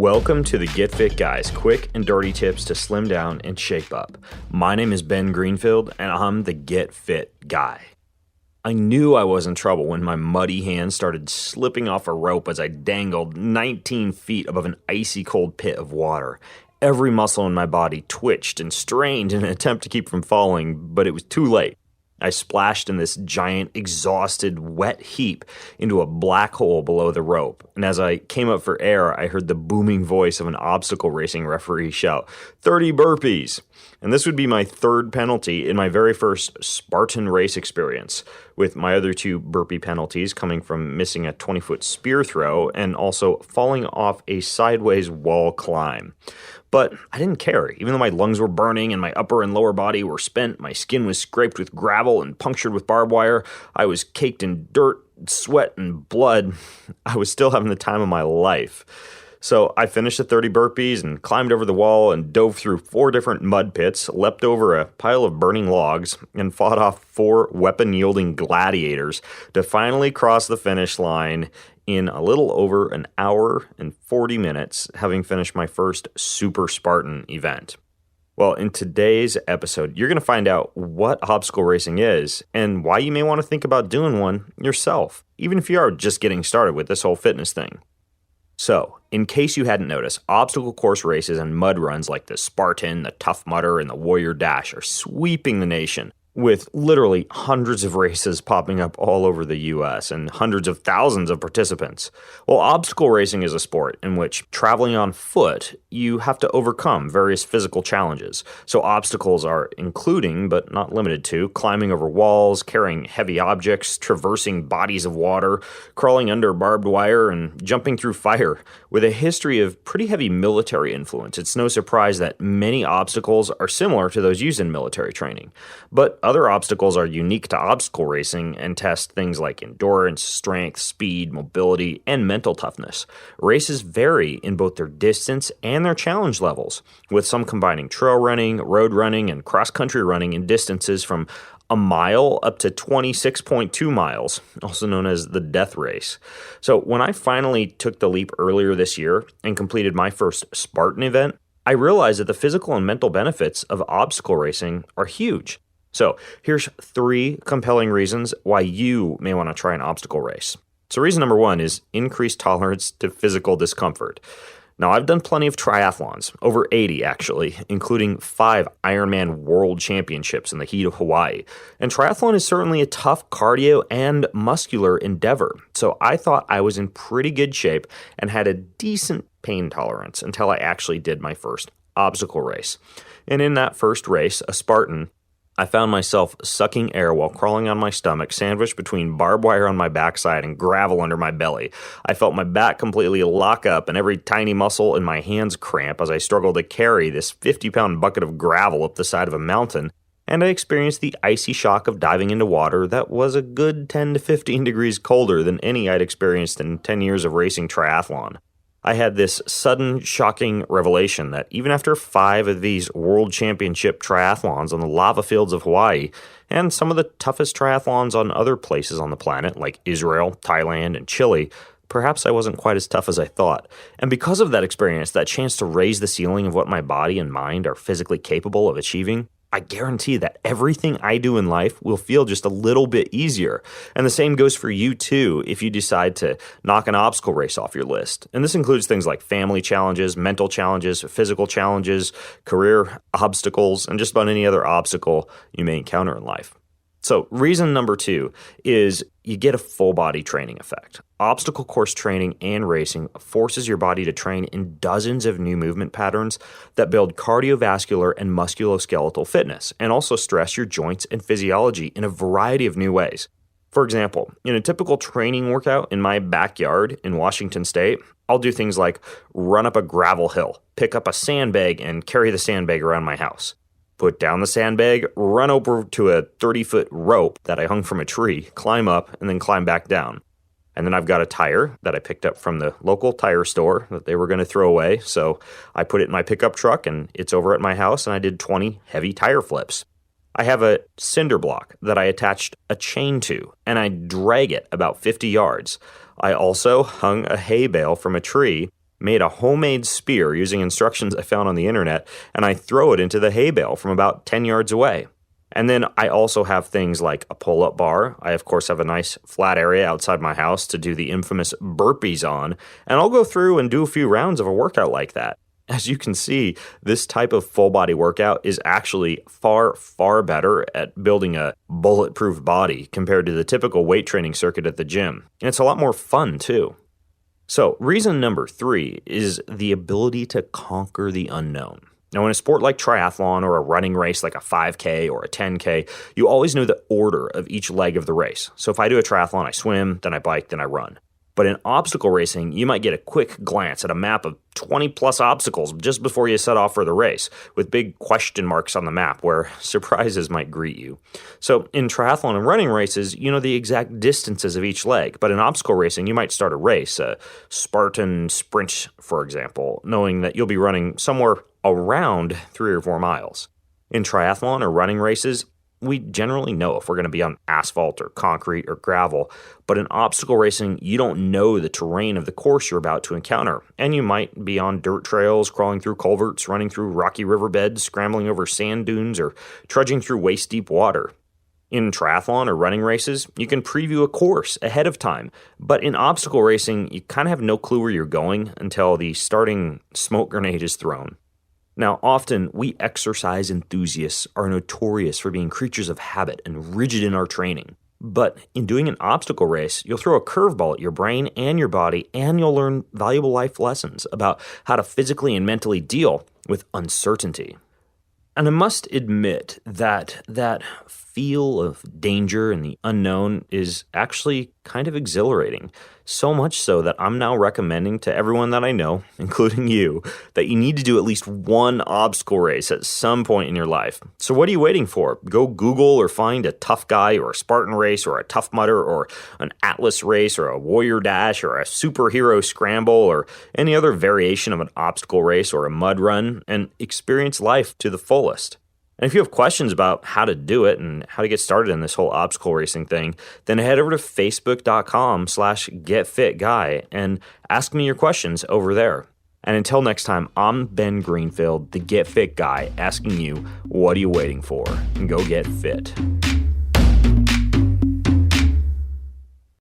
Welcome to the Get Fit Guys, quick and dirty tips to slim down and shape up. My name is Ben Greenfield, and I'm the Get Fit Guy. I knew I was in trouble when my muddy hands started slipping off a rope as I dangled 19 feet above an icy cold pit of water. Every muscle in my body twitched and strained in an attempt to keep from falling, but it was too late. I splashed in this giant, exhausted, wet heap into a black hole below the rope, and as I came up for air, I heard the booming voice of an obstacle racing referee shout, 30 burpees! And this would be my third penalty in my very first Spartan race experience, with my other two burpee penalties coming from missing a 20-foot spear throw and also falling off a sideways wall climb. But I didn't care. Even though my lungs were burning and my upper and lower body were spent, my skin was scraped with gravel and punctured with barbed wire, I was caked in dirt, sweat, and blood, I was still having the time of my life. So I finished the 30 burpees and climbed over the wall and dove through 4 different mud pits, leapt over a pile of burning logs, and fought off 4 weapon-yielding gladiators to finally cross the finish line in a little over an hour and 40 minutes, having finished my first Super Spartan event. Well, in today's episode, you're going to find out what obstacle racing is and why you may want to think about doing one yourself, even if you are just getting started with this whole fitness thing. So, in case you hadn't noticed, obstacle course races and mud runs like the Spartan, the Tough Mudder, and the Warrior Dash are sweeping the nation, with literally hundreds of races popping up all over the U.S. and hundreds of thousands of participants. Well, obstacle racing is a sport in which, traveling on foot, you have to overcome various physical challenges. So obstacles are including, but not limited to, climbing over walls, carrying heavy objects, traversing bodies of water, crawling under barbed wire, and jumping through fire. With a history of pretty heavy military influence, it's no surprise that many obstacles are similar to those used in military training. But other obstacles are unique to obstacle racing and test things like endurance, strength, speed, mobility, and mental toughness. Races vary in both their distance and their challenge levels, with some combining trail running, road running, and cross-country running in distances from a mile up to 26.2 miles, also known as the death race. So when I finally took the leap earlier this year and completed my first Spartan event, I realized that the physical and mental benefits of obstacle racing are huge. So here's 3 compelling reasons why you may want to try an obstacle race. So reason number 1 is increased tolerance to physical discomfort. Now, I've done plenty of triathlons, over 80 actually, including 5 Ironman World Championships in the heat of Hawaii. And triathlon is certainly a tough cardio and muscular endeavor. So I thought I was in pretty good shape and had a decent pain tolerance until I actually did my first obstacle race. And in that first race, a Spartan, I found myself sucking air while crawling on my stomach, sandwiched between barbed wire on my backside and gravel under my belly. I felt my back completely lock up and every tiny muscle in my hands cramp as I struggled to carry this 50-pound bucket of gravel up the side of a mountain, and I experienced the icy shock of diving into water that was a good 10 to 15 degrees colder than any I'd experienced in 10 years of racing triathlon. I had this sudden, shocking revelation that even after 5 of these World Championship triathlons on the lava fields of Hawaii, and some of the toughest triathlons on other places on the planet, like Israel, Thailand, and Chile, perhaps I wasn't quite as tough as I thought. And because of that experience, that chance to raise the ceiling of what my body and mind are physically capable of achieving, I guarantee that everything I do in life will feel just a little bit easier. And the same goes for you too if you decide to knock an obstacle race off your list. And this includes things like family challenges, mental challenges, physical challenges, career obstacles, and just about any other obstacle you may encounter in life. So reason number 2 is you get a full body training effect. Obstacle course training and racing forces your body to train in dozens of new movement patterns that build cardiovascular and musculoskeletal fitness and also stress your joints and physiology in a variety of new ways. For example, in a typical training workout in my backyard in Washington State, I'll do things like run up a gravel hill, pick up a sandbag, and carry the sandbag around my house. Put down the sandbag, run over to a 30-foot rope that I hung from a tree, climb up, and then climb back down. And then I've got a tire that I picked up from the local tire store that they were going to throw away, so I put it in my pickup truck, and it's over at my house, and I did 20 heavy tire flips. I have a cinder block that I attached a chain to, and I drag it about 50 yards. I also hung a hay bale from a tree, made a homemade spear using instructions I found on the internet, and I throw it into the hay bale from about 10 yards away. And then I also have things like a pull-up bar. I, of course, have a nice flat area outside my house to do the infamous burpees on, and I'll go through and do a few rounds of a workout like that. As you can see, this type of full-body workout is actually far, far better at building a bulletproof body compared to the typical weight training circuit at the gym. And it's a lot more fun, too. So, reason number 3 is the ability to conquer the unknown. Now, in a sport like triathlon or a running race like a 5K or a 10K, you always know the order of each leg of the race. So if I do a triathlon, I swim, then I bike, then I run. But in obstacle racing, you might get a quick glance at a map of 20 plus obstacles just before you set off for the race, with big question marks on the map where surprises might greet you. So in triathlon and running races, you know the exact distances of each leg, but in obstacle racing, you might start a race, a Spartan sprint, for example, knowing that you'll be running somewhere around 3 or 4 miles. In triathlon or running races, we generally know if we're going to be on asphalt or concrete or gravel, but in obstacle racing, you don't know the terrain of the course you're about to encounter, and you might be on dirt trails, crawling through culverts, running through rocky riverbeds, scrambling over sand dunes, or trudging through waist-deep water. In triathlon or running races, you can preview a course ahead of time, but in obstacle racing, you kind of have no clue where you're going until the starting smoke grenade is thrown. Now, often, we exercise enthusiasts are notorious for being creatures of habit and rigid in our training. But in doing an obstacle race, you'll throw a curveball at your brain and your body, and you'll learn valuable life lessons about how to physically and mentally deal with uncertainty. And I must admit that feel of danger and the unknown is actually kind of exhilarating. So much so that I'm now recommending to everyone that I know, including you, that you need to do at least one obstacle race at some point in your life. So what are you waiting for? Go Google or find a tough guy or a Spartan race or a Tough Mudder or an Atlas race or a Warrior Dash or a superhero scramble or any other variation of an obstacle race or a mud run and experience life to the fullest. And if you have questions about how to do it and how to get started in this whole obstacle racing thing, then head over to facebook.com/getfitguy and ask me your questions over there. And until next time, I'm Ben Greenfield, the Get Fit Guy, asking you, what are you waiting for? And go get fit.